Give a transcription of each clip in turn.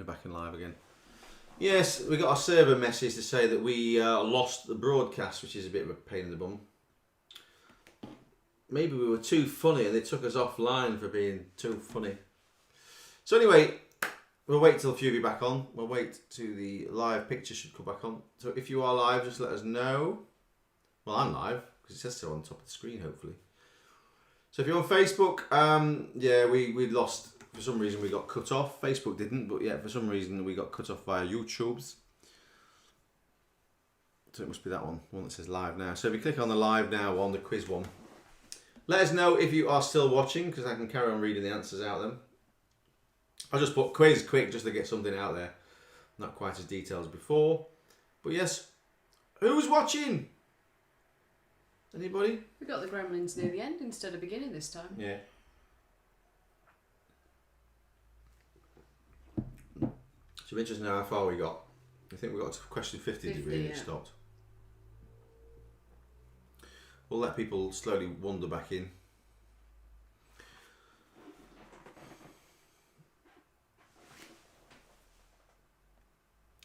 back in live again. Yes, we got a server message to say that we lost the broadcast, which is a bit of a pain in the bum. Maybe we were too funny and they took us offline for being too funny. So anyway, we'll wait till a few of you back on. We'll wait till the live picture should come back on. So if you are live, just let us know. Well, I'm live because it says so on top of the screen, hopefully. So if you're on Facebook, yeah, we lost. For some reason, we got cut off. Facebook didn't, but yeah, for some reason, we got cut off via YouTube's. So it must be that one that says live now. So if you click on the live now on the quiz one, let us know if you are still watching, because I can carry on reading the answers out then. I'll just put quiz quick just to get something out there. Not quite as detailed as before. But yes, who's watching? Anybody? We got the gremlins near the end instead of beginning this time. Yeah. So I'm interested to know how far we got. I think we got to question 50 did we, and it stopped. We'll let people slowly wander back in.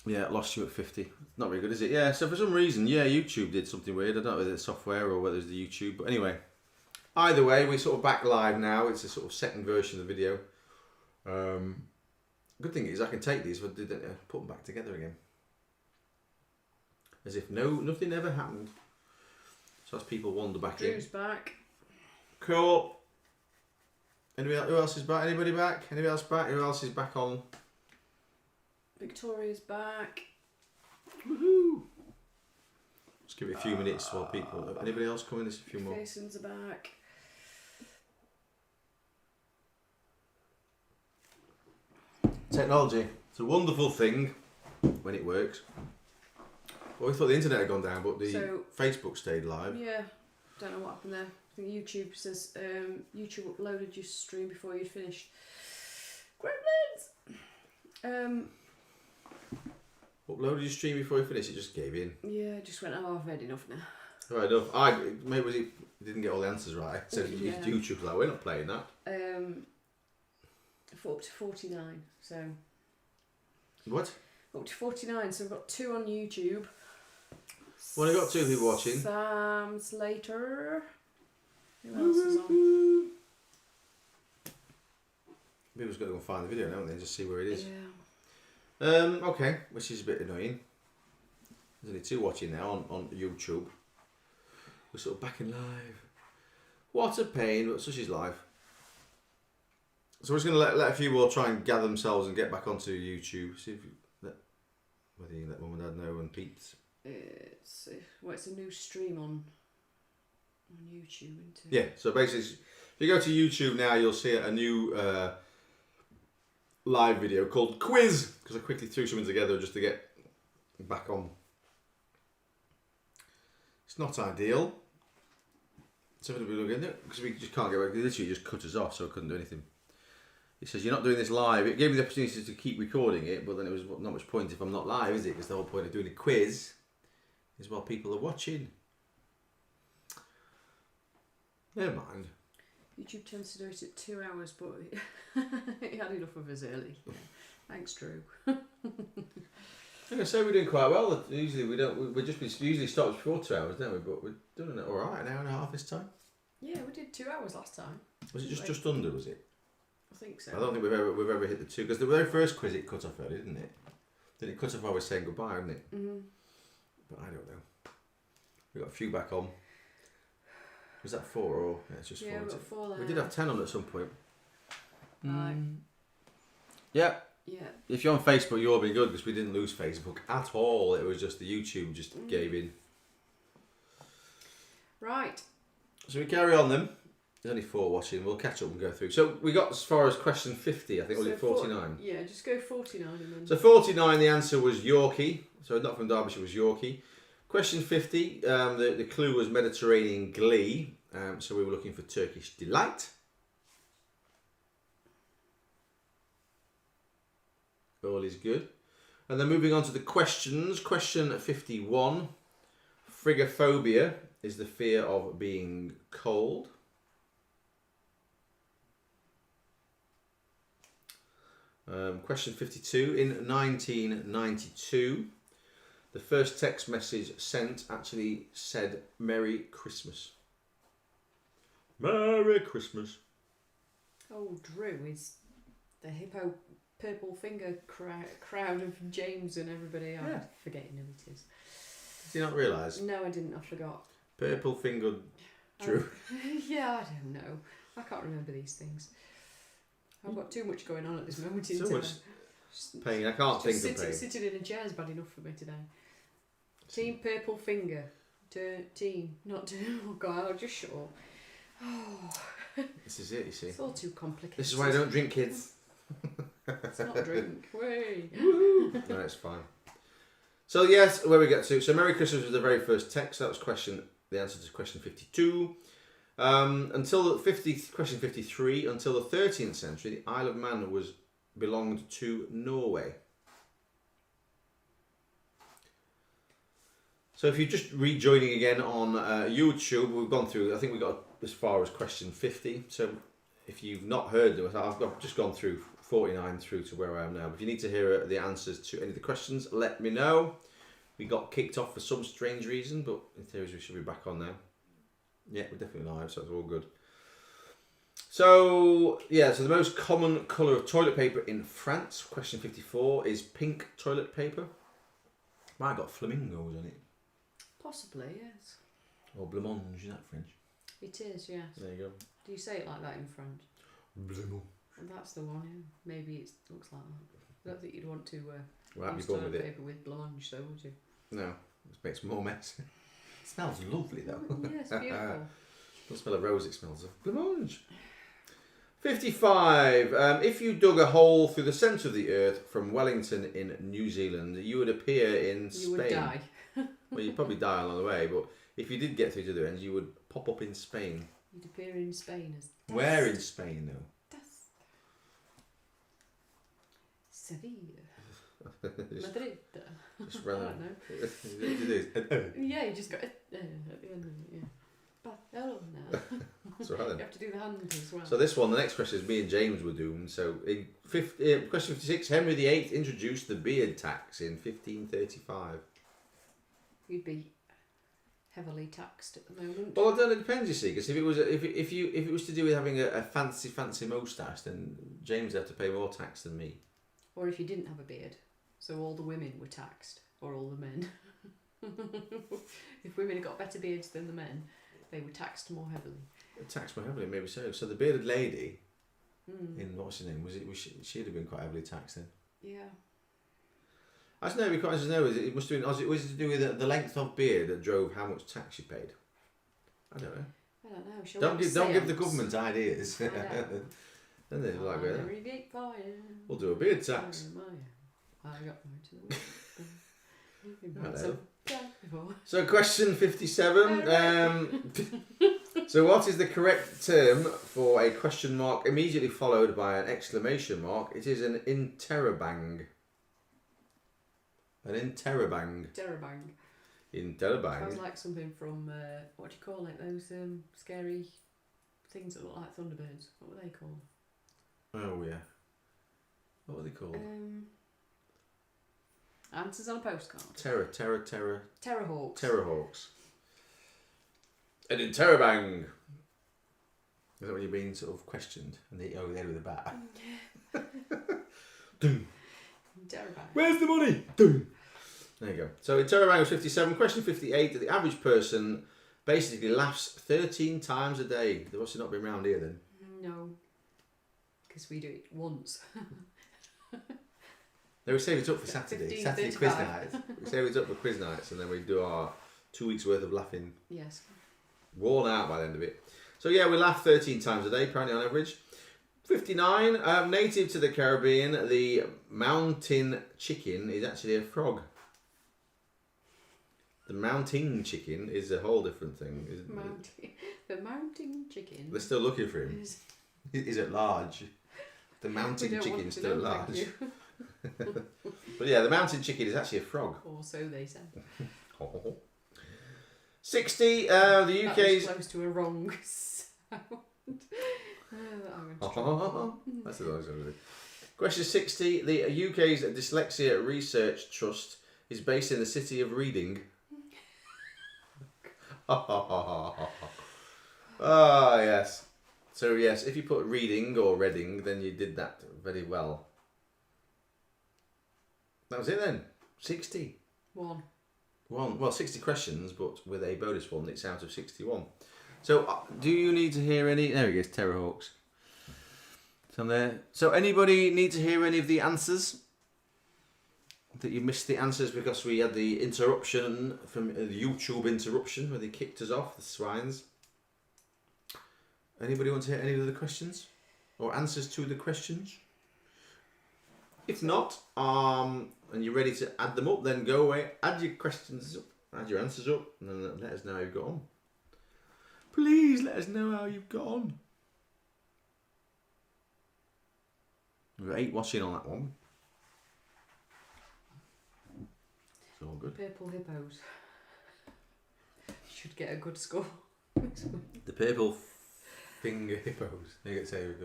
Yeah, lost you at 50. Not very good, is it? Yeah, so for some reason, yeah, YouTube did something weird. I don't know whether it's software or whether it's the YouTube. But anyway, either way, we're sort of back live now. It's a sort of second version of the video. Good thing is I can take these, but put them back together again. As if nothing ever happened. So as people wander back in. Drew's back. Cool. Anybody else, who else is back? Anybody back? Anybody else back? Who else is back on? Victoria's back. Woohoo! Just give it a few minutes while people. Anybody else coming? There's a few more. Jason's back. Technology. It's a wonderful thing when it works. Well, we thought the internet had gone down, but the Facebook stayed live. Yeah, don't know what happened there. I think YouTube says YouTube uploaded your stream before you'd finished. Gremlins! Uploaded your stream before you finished, it just gave in. Yeah, it just went, I've had enough now. Right, enough. Maybe it didn't get all the answers right. So Yeah. YouTube's like, we're not playing that. Up to 49, so... What? Up to 49, so we've got 2 on YouTube. Well, I've got 2 people watching. Sam Slater. Who else is on? People's got to go and find the video now and then, just see where it is. Yeah. Okay, which is a bit annoying. There's only 2 watching now on YouTube. We're sort of back in live. What a pain, but such is life. So we're just going to let a few more try and gather themselves and get back onto YouTube. See if whether you can let Mum and Dad know and peeps. It's a new stream on YouTube, isn't it? Yeah, so basically, if you go to YouTube now, you'll see a new live video called Quiz, because I quickly threw something together just to get back on. It's not ideal. So we're looking at it because we just can't get back. Literally, just cut us off, so I couldn't do anything. It says you're not doing this live. It gave me the opportunity to keep recording it, but then it was not much point if I'm not live, is it? Because the whole point of doing a quiz is while people are watching. Never mind. YouTube tends to do it at 2 hours, but it had enough of us early. Yeah. Thanks, Drew. I'm gonna say we're doing quite well. Usually we don't. Usually stops before 2 hours, don't we? But we're doing it all right. An hour and a half this time. Yeah, we did 2 hours last time. Was it just under? Was it? I think so. I don't think we've ever hit the 2 because the very first quiz it cut off early, didn't it? Then it cut off while we were saying goodbye, didn't it? Mhm. But I don't know. We got a few back on. Was that 4 or yeah, it's just 4? Yeah, we got 4 there. We did have 10 on at some point. Yeah. Yeah. If you're on Facebook, you'll be good because we didn't lose Facebook at all. It was just the YouTube just gave in. Right. So we carry on then. There's only 4 watching. We'll catch up and go through. So we got as far as question 50. I think was it 49? Yeah, just go 49 and then. So 49, the answer was Yorkie. So not from Derbyshire, was Yorkie. Question 50, the clue was Mediterranean glee. So we were looking for Turkish delight. All is good. And then moving on to the questions. Question 51. Frigophobia is the fear of being cold. Question 52. In 1992, the first text message sent actually said Merry Christmas. Merry Christmas. Oh, Drew is the hippo purple finger crowd of James and everybody. Yeah. I'm forgetting who it is. Did you not realise? No, I didn't. I forgot. Purple fingered Drew. Yeah, I don't know. I can't remember these things. I've got too much going on at this moment in So time. much pain. I can't think of pain. Sitting in a chair is bad enough for me today. Team Purple Finger. Team, not team. Oh God, I'll just shut up. Oh, This is it, you see. it's all too complicated. This is why I don't drink, kids. It's not a drink. Way. No, it's fine. So yes, where we get to. So Merry Christmas was the very first text. That was the answer to question 52. Until question 53, until the 13th century, the Isle of Man belonged to Norway. So if you're just rejoining again on YouTube, we've gone through, I think we got as far as question 50. So if you've not heard them, I've just gone through 49 through to where I am now. But if you need to hear the answers to any of the questions, let me know. We got kicked off for some strange reason, but in theory we should be back on now. Yeah, we're definitely live, so it's all good. So, yeah, so the most common colour of toilet paper in France, question 54, is pink toilet paper. Mine got flamingos on it. Possibly, yes. Or blancmange, is that French? It is, yes. There you go. Do you say it like that in French? Blancmange. And that's the one, yeah. Maybe it looks like that. I don't think you'd want to Well, use you've gone toilet with it. paper with blancmange, though, would you? No, it makes more mess. It smells lovely, though. Yes, beautiful. Doesn't smell of rose, it smells of blancmange. 55. If you dug a hole through the centre of the earth from Wellington in New Zealand, you would appear in Spain. You would die. Well, you'd probably die along the way, but if you did get through to the end, you would pop up in Spain. You'd appear in Spain as dust. Where in Spain, though? Dust. Seville. Madrid. Just I random. don't know. Yeah, you just got at the end of it, yeah. Barcelona. That's right You then. have to do the hand as well. So this one, the next question is me and James were doomed. So in question 56, Henry VIII introduced the beard tax in 1535. You'd be heavily taxed at the moment. Well, I don't know, it depends, you see, because if it was to do with having a fancy moustache, then James would have to pay more tax than me. Or if you didn't have a beard, so all the women were taxed, or all the men. If women got better beards than the men, they were taxed more heavily. Taxed more heavily, maybe so. So the bearded lady in what's her name she'd have been quite heavily taxed then. Yeah. I don't know. It'd be quite interesting to know. It must have been. Was it to do with the length of beard that drove how much tax you paid? I don't know. I don't know. Shall Don't we give the seance? government ideas. I know. Then they're like, well, Very big fire. we'll do a beard tax. I got mine to the Hello. before. So question 57. So what is the correct term for a question mark immediately followed by an exclamation mark? It is an interrobang. An interrobang. Terrabang. Interrobang. Sounds like something from, what do you call it? Those scary things that look like Thunderbirds. What were they called? Oh yeah. What were they called? Answers on a postcard. Terrorhawks. Terrorhawks. An interrobang. Is that when you're being sort of questioned and they hit you over the head with a bat? Doom. Terrabang. Where's the money? Doom. There you go. So interrobang was 57. Question 58. The average person basically laughs 13 times a day. They must have not been round here then. No. Because we do it once. No, we save it up for Saturday. 15, Saturday 35. quiz nights. We save it up for quiz nights and then we do our 2 weeks worth of laughing. Yes. Worn out by the end of it. So yeah, we laugh 13 times a day, apparently on average. 59. Native to the Caribbean, the mountain chicken is actually a frog. The mountain chicken is a whole different thing, isn't it? The mountain chicken. They're still looking for him. Is at large. The mountain chicken is still at large. But yeah, the mountain chicken is actually a frog. Or so they say. 60. The That was UK's. close to a wrong sound. I'm going to try. That's the noise of it. Question 60. The UK's Dyslexia Research Trust is based in the city of Reading. Ah, yes. So, yes, if you put Reading or Reading, then you did that very well. That was it then. 60. One. Well, 60 questions, but with a bonus one, it's out of 61. So, do you need to hear any... There he goes, Terrorhawks. It's on there. So, anybody need to hear any of the answers? That you missed the answers because we had the interruption from the YouTube interruption where they kicked us off, the swines. Anybody want to hear any of the questions? Or answers to the questions? If not, and you're ready to add them up, then go away, add your questions up, add your answers up, and then let us know how you've got on. Please let us know how you've got on. We've got 8 watching on that one. It's all good. Purple hippos. Should get a good score. The purple finger hippos. You get to say we've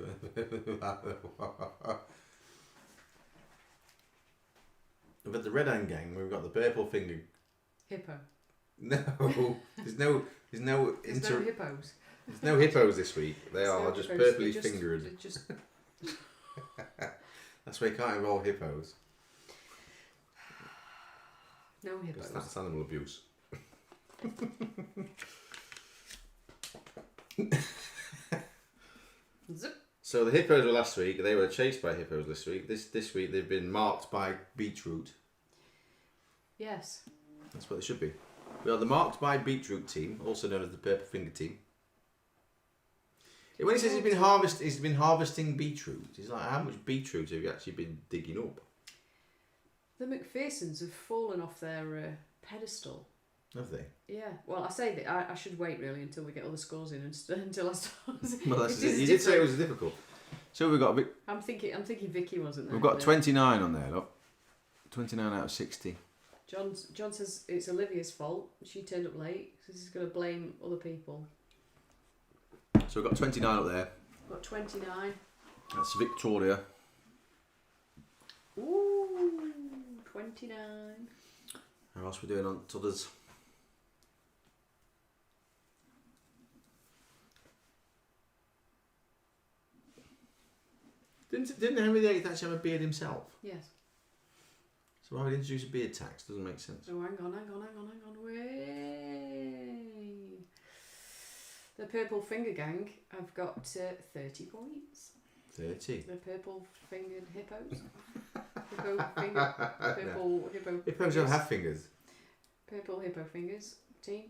got the Red Hand Gang. We've got the purple finger. Hippo. No, there's no There's no hippos. There's no hippos this week. They There's are no just hippos. purpley They're fingered. they're just That's why you can't involve hippos. no Because hippos. that's animal abuse. Zip. So the hippos were last week. They were chased by hippos this week. This week they've been marked by beetroot. Yes. That's what they should be. We are the marked by beetroot team, also known as the purple finger team. When he says he's been harvesting beetroot, he's like, how much beetroot have you actually been digging up? The McPhersons have fallen off their pedestal. Have they? Yeah. Well, I say that I should wait really until we get all the scores in and until I start. Well, that's It is it. You did say it different. was difficult. So we've got I'm thinking Vicky wasn't there. we've got but 29 on there. Look, 29 out of 60. John says it's Olivia's fault. She turned up late, so he's going to blame other people. So we've got 29 up there. Got 29. That's Victoria. Ooh, 29. How else are we doing on others? Didn't Henry VIII actually have a beard himself? Yes. So why would he introduce a beard tax? Doesn't make sense. Oh, hang on. Way. The Purple Finger Gang have got 30 points. 30. The purple fingered hippos. Purple hippo. Hippos don't have fingers. Purple hippo fingers team.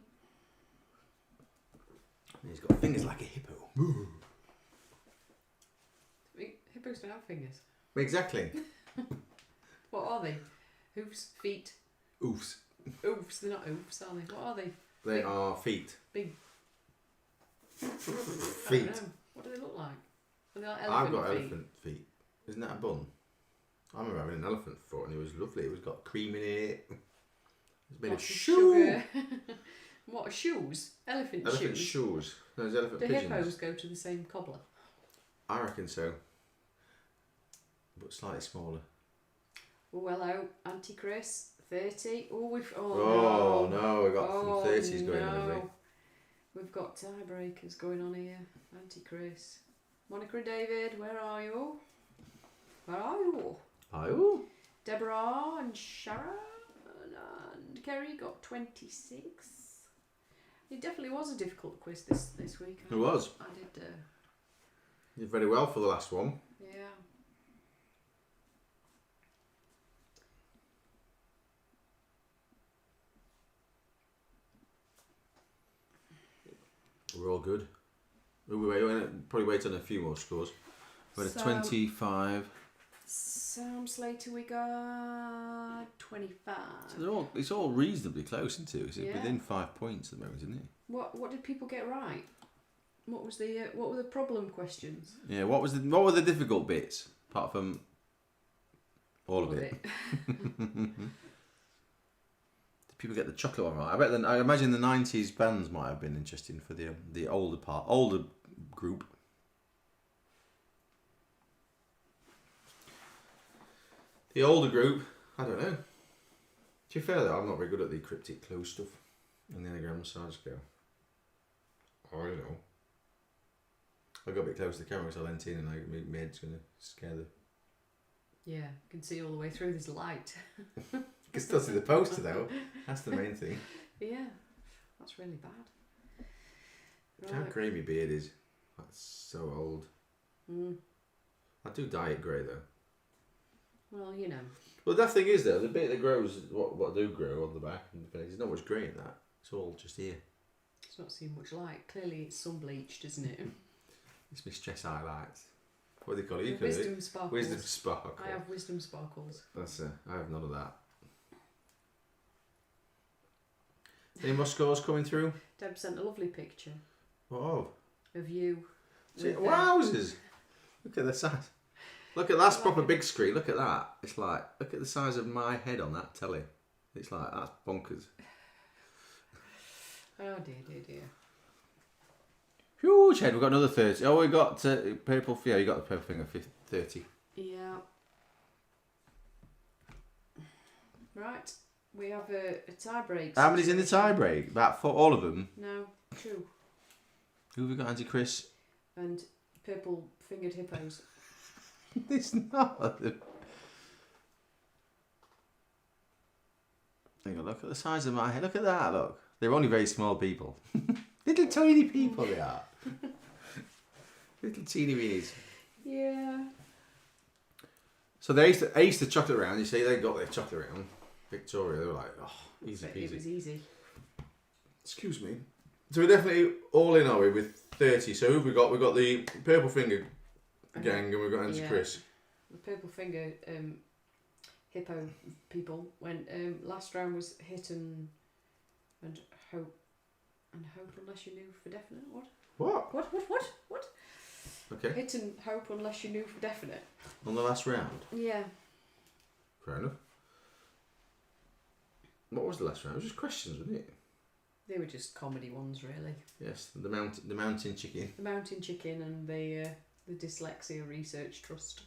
He's got fingers like a hippo. Hippos don't have fingers. Exactly. What are they? Hoofs, feet. Oofs. Oofs. They're not oofs, are they? What are they? They Big. are feet. Big. Feet. I don't know. What do they look like? Are they like I've elephant got feet? elephant feet. Isn't that a bun? I remember having an elephant foot and it was lovely. It was got cream in it. It's made of Lots shoe. sugar. What are shoes? Elephant Elephant shoes. shoes. No, it's elephant Do pigeons. hippos go to the same cobbler? I reckon so. But slightly smaller. Oh, hello, Auntie Chris, 30. Oh, we've. Oh, no, we've got Oh, some 30s going on, no. have we? We've got tiebreakers going on here. Auntie Chris. Monica and David, where are you? Where are you? Oh. Deborah and Sharon and Kerry got 26. It definitely was a difficult quiz this week. It was. I did. You did very well for the last one. Yeah. We're all good. We'll probably wait on a few more scores. We're at So- 25. Sam Slater, we got 25. So it's all reasonably close, isn't it? It's Yeah. within 5 points at the moment, isn't it? What did people get right? What were the problem questions? Yeah. What were the difficult bits apart from all of it? Did people get the chocolate one right? I imagine the 90s bands might have been interesting for the older group. The older group, I don't know. To be fair though, I'm not very good at the cryptic clue stuff and the anagram, so I just go, I don't know. I got a bit close to the camera because I leant in and my head's going to scare the... Yeah, you can see all the way through this light. You can still see the poster though. That's the main thing. Yeah, that's really bad. How Right. grey my beard is. That's so old. I do dye it grey though. Well, you know. Well, that thing is though, the bit that grows, what do grow on the back, and there's not much grey in that. It's all just here. It's not seeing much light. Clearly it's sun bleached, isn't it? It's my stress highlights. What do they call it? You call Wisdom it sparkles. wisdom sparkle. I have wisdom sparkles. That's I have none of that. Any more scores coming through? Deb sent a lovely picture Oh, of you. see, with, wowzers! Look at the size. Look at that's proper big screen. Look at that. It's like, look at the size of my head on that telly. It's like, that's bonkers. Oh dear, dear, dear. Huge head. We've got another 30. Oh, we got purple. Yeah, you got the purple finger 30. Yeah. Right. We have a tie break. How many's in the tie break? About 4, all of them. No, 2. Who have we got, Auntie Chris? And purple fingered hippos. It's not. Hang on, look at the size of my head. Look at that, look. They're only very small people. Little tiny people they are. Little teeny weenies. Yeah. So they aced the chocolate round. You see, they got their chocolate round. Victoria, they were like, oh, easy It peasy. was easy. Excuse me. So we're definitely all in, are we, with 30. So who've we got? We've got the Purple Finger gang and we've got Auntie Chris. The purple finger hippo people went. Last round was hit and hope. And hope unless you knew for definite. What? What? Okay. Hit and hope unless you knew for definite. On the last round. Yeah. Fair enough. What was the last round? It was just questions, wasn't it? They were just comedy ones, really. Yes, the mountain chicken. The Mountain Chicken and the Dyslexia Research Trust.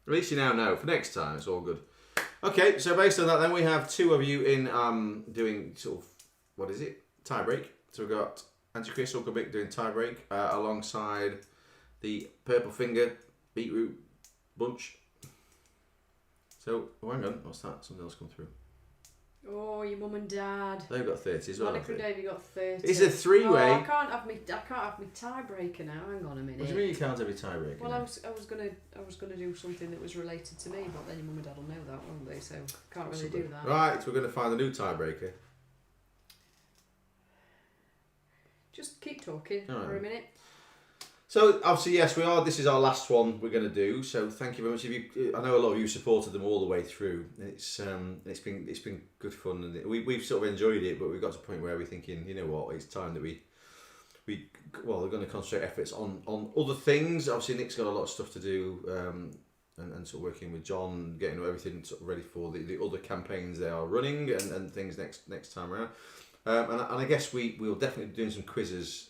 At least you now know. For next time, it's all good. Okay, so based on that, then we have 2 of you in doing sort of, what is it? Tie break. So we've got Auntie Chris Hucklebeck doing tie break alongside the Purple Finger Beetroot Bunch. So, oh, hang on, what's that? Something else come through. Oh, your mum and dad. They've got 30 as well. Monica and Davey got 30. It's a 3-way. Oh, I can't have me tiebreaker now. Hang on a minute. What do you mean you can't have a tie break? Well, I was gonna do something that was related to me, but then your mum and dad will know that, won't they? So can't really do that. Right, we're going to find a new tiebreaker. Just keep talking All right. for a minute. So obviously, yes, we are. This is our last one we're going to do. So thank you very much. I know a lot of you supported them all the way through. It's been good fun, and we've sort of enjoyed it. But we've got to a point where we're thinking, you know what, it's time that we're going to concentrate efforts on other things. Obviously, Nick's got a lot of stuff to do, and sort of working with John, getting everything sort of ready for the other campaigns they are running and things next time around. And I guess we'll definitely be doing some quizzes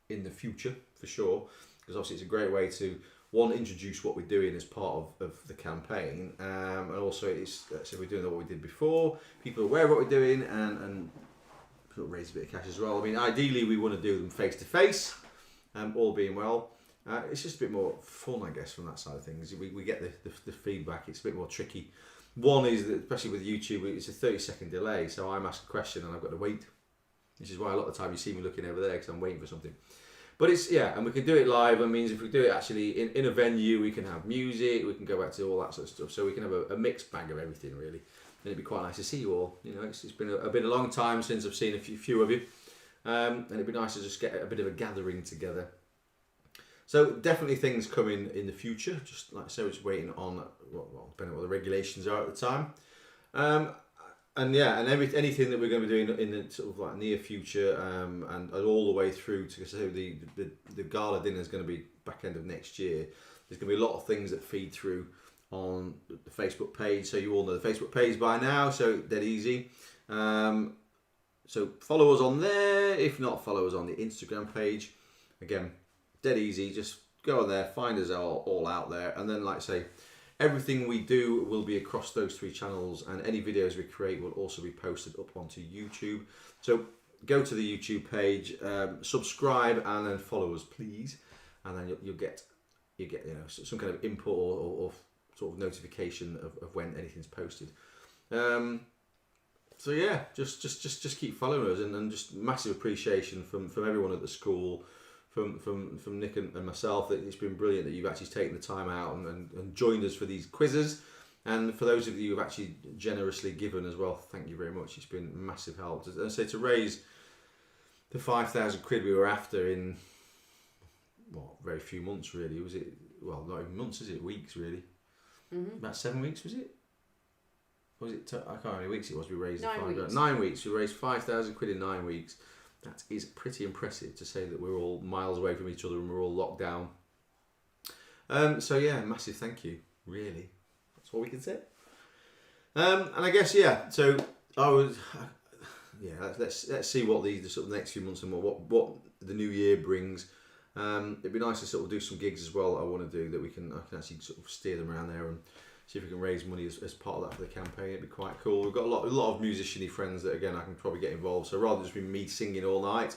in the future for sure, because obviously it's a great way to introduce what we're doing as part of the campaign, and also it's so we're doing what we did before. People are aware of what we're doing and sort of raise a bit of cash as well. I mean, ideally we want to do them face to face, all being well. It's just a bit more fun, I guess, from that side of things. We get the feedback. It's a bit more tricky. One is that, especially with YouTube, it's a 30-second delay, so I'm asked a question and I've got to wait, which is why a lot of the time you see me looking over there because I'm waiting for something. But it's, yeah, and we can do it live. That means if we do it actually in a venue, we can have music, we can go back to all that sort of stuff. So we can have a mixed bag of everything, really. And it'd be quite nice to see you all. You know, it's been a long time since I've seen a few of you. And it'd be nice to just get a bit of a gathering together. So definitely things coming in the future. Just like I say, we're just waiting on, well, depending on what the regulations are at the time. And yeah, and anything that we're going to be doing in the sort of like near future, and all the way through to so the gala dinner is going to be back end of next year. There's going to be a lot of things that feed through on the Facebook page, so you all know the Facebook page by now. So dead easy. So follow us on there. If not, follow us on the Instagram page. Again, dead easy. Just go on there, find us all out there, and then like I say, Everything we do will be across those 3 channels, and any videos we create will also be posted up onto YouTube. So go to the YouTube page, subscribe, and then follow us, please, and then you'll get some kind of input or sort of notification of when anything's posted. So yeah, just keep following us, and just massive appreciation from everyone at the school, from Nick and myself. That it's been brilliant that you've actually taken the time out and joined us for these quizzes, and for those of you who've actually generously given as well, thank you very much. It's been massive help. And so to raise the £5,000 we were after in very few months really. Was it? Well, not even months, is it? Weeks really. Mm-hmm. About 7 weeks was it? Or was it? I can't remember how many weeks it was. We raised 9 weeks. 9 weeks. We raised £5,000 in 9 weeks. That is pretty impressive, to say that we're all miles away from each other and we're all locked down. So yeah, massive thank you. Really, that's all we can say. And I guess So let's see what the sort of next few months and what the new year brings. It'd be nice to sort of do some gigs as well. I want to do that. I can actually sort of steer them around there and see if we can raise money as part of that for the campaign. It'd be quite cool. We've got a lot of musician-y friends that, again, I can probably get involved. So rather than just be me singing all night,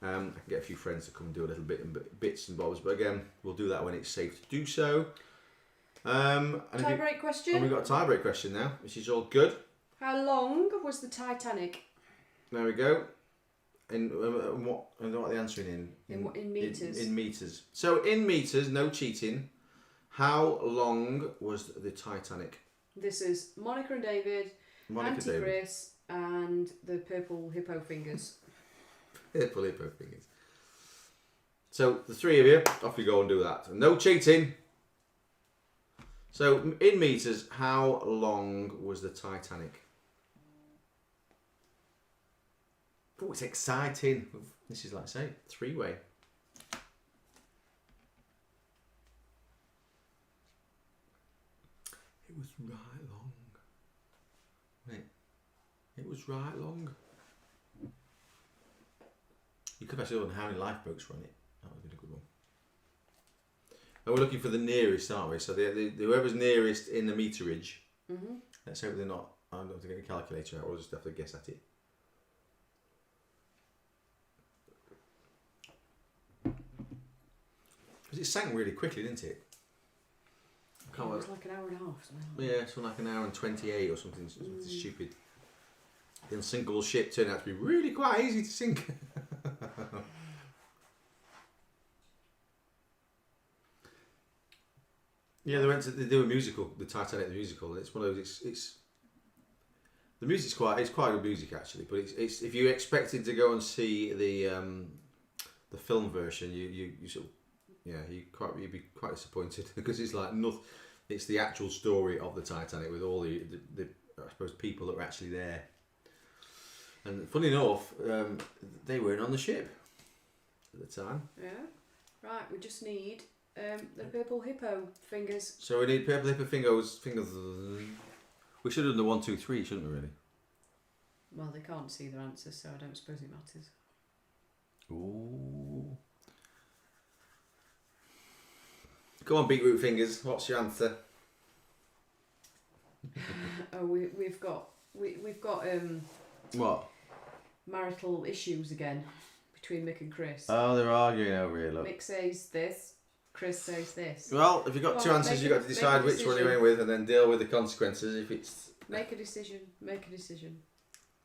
I can get a few friends to come and do a little bit and bits and bobs. But again, we'll do that when it's safe to do so. Tie-break question. And we've got a tie-break question now, which is all good. How long was the Titanic? There we go. And what are they answering in meters? In meters. So in meters, no cheating. How long was the Titanic? This is Monica and David, Auntie Chris, and the purple hippo fingers. Purple hippo fingers. So the 3 of you, off you go and do that. No cheating. So in meters, how long was the Titanic? Oh, it's exciting. This is, like I say, 3-way. It was right long. Wait. It was right long. You could have actually done how many lifeboats run it. That would have been a good one. And we're looking for the nearest, aren't we? So whoever's nearest in the meterage. Mm-hmm. Let's hope they're not. I'm not going to get a calculator out. We'll just have to guess at it. Because it sank really quickly, didn't it? It was like an hour and a half. Something like yeah, so like an hour and 28 or something stupid. The unsinkable ship turned out to be really quite easy to sink. Yeah, they do a musical, the Titanic the musical. It's one of those. It's the music's quite good music actually, but it's if you expected to go and see the film version, you sort of you'd be quite disappointed because it's like nothing. It's the actual story of the Titanic with all the I suppose people that were actually there. And funny enough, they weren't on the ship at the time. Yeah, right. We just need the purple hippo fingers. So we need purple hippo fingers. We should have done the 1, 2, 3, shouldn't we? Really? Well, they can't see their answers, so I don't suppose it matters. Ooh. Come on, beetroot fingers. What's your answer? Oh, we've got what? Marital issues again between Mick and Chris. Oh, they're arguing over here. Look. Mick says this. Chris says this. Well, if you've got two answers, you've got to decide which one you're going with, and then deal with the consequences. If it's make a decision.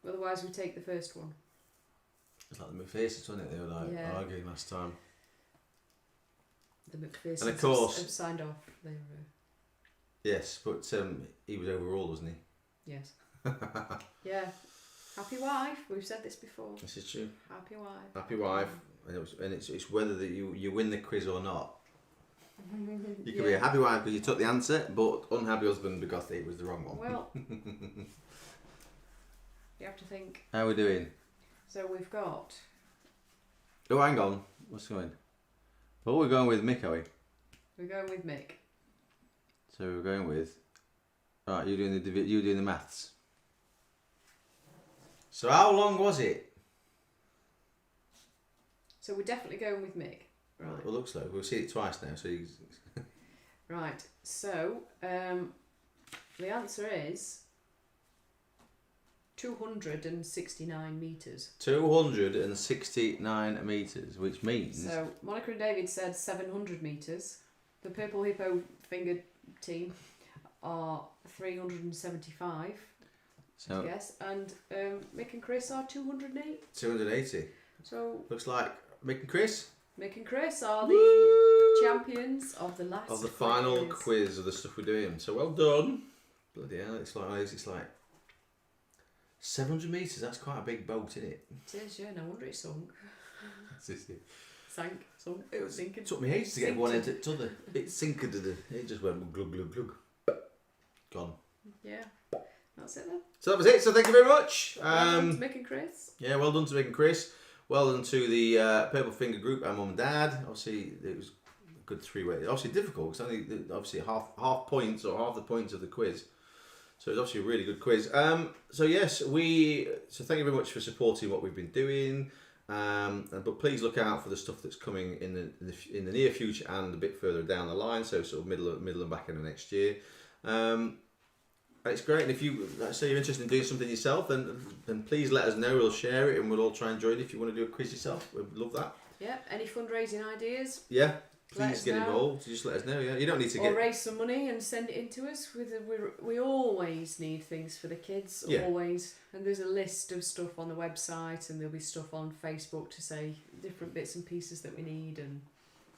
Otherwise, we take the first one. It's like the McPhersons, wasn't it? They were arguing last time. The McPhersons and of course, have signed off. They were. Yes, but he was overruled, wasn't he? Yes. Yeah. Happy wife. We've said this before. This is true. Happy wife. Happy wife. And it's whether that you win the quiz or not. You can be a happy wife because you took the answer, but unhappy husband because it was the wrong one. Well, you have to think. How are we doing? So we've got. Oh, hang on. What's going? Oh, we're going with Mick, are we? We're going with Mick. So we're going with. Right, you're doing the maths. So how long was it? So we're definitely going with Mick. Right. Well, it looks like we've seen it twice now. So Right. So the answer is 269 metres. 269 metres, which means... So Monica and David said 700 metres. The Purple Hippo Finger team are 375, so, I guess. And Mick and Chris are 208. 280. So looks like Mick and Chris? Mick and Chris are the champions of the last of the final quiz of the stuff we're doing. So well done. Bloody hell, it's like 700 metres, that's quite a big boat, isn't it? It is, yeah, no wonder it sunk. Sunk. It was sinking. It took me ages to get one end to the other. It sinkered, it just went glug glug glug. Gone. Yeah, that's it then. So that was it, so thank you very much. Well done to Mick and Chris. Yeah, well done to Mick and Chris. Well done to the Purple Finger group and Mum and Dad. Obviously, it was a good three-way. Obviously difficult, because only obviously half points or half the points of the quiz. So it was obviously a really good quiz. So yes, so thank you very much for supporting what we've been doing. But please look out for the stuff that's coming in the near future and a bit further down the line. So sort of middle and back end of next year. It's great, and if you say you're interested in doing something yourself, then please let us know. We'll share it, and we'll all try and join. If you want to do a quiz yourself, we'd love that. Yeah. Any fundraising ideas? Yeah. Please get involved. Just let us know. Yeah, you don't need to raise some money and send it in to us. We always need things for the kids. Yeah. Always, and there's a list of stuff on the website, and there'll be stuff on Facebook to say different bits and pieces that we need, and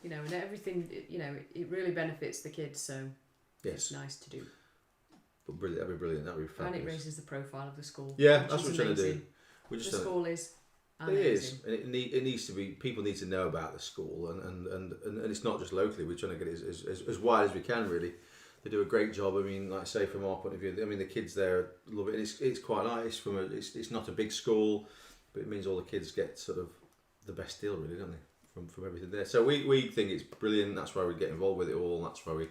and everything. It really benefits the kids. So yes, it's nice to do. But brilliant, that'd be brilliant. That'd be fabulous. And it raises the profile of the school. Yeah, that's what we're trying to do. The school is amazing. It is, and it needs to be. People need to know about the school, and it's not just locally. We're trying to get it as wide as we can. Really, they do a great job. I mean, like I say, from our point of view, I mean the kids there love it. And it's quite nice. It's not a big school, but it means all the kids get sort of the best deal, really, don't they? From everything there. So we think it's brilliant. That's why we get involved with it all. And that's why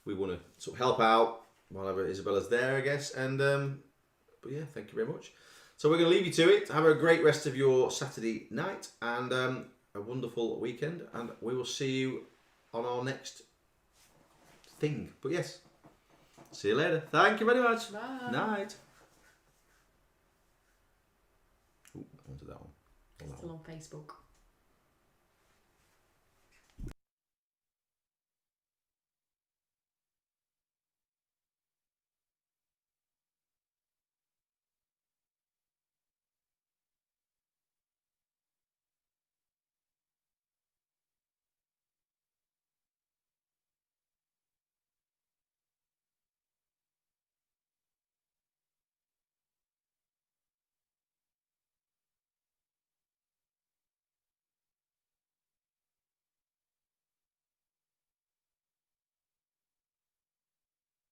we want to sort of help out while Isabella's there, I guess. And but yeah, thank you very much. So we're going to leave you to it. Have a great rest of your Saturday night and a wonderful weekend. And we will see you on our next thing. But yes, see you later. Thank you very much. Bye. Night. Ooh, onto that one. Still on Facebook.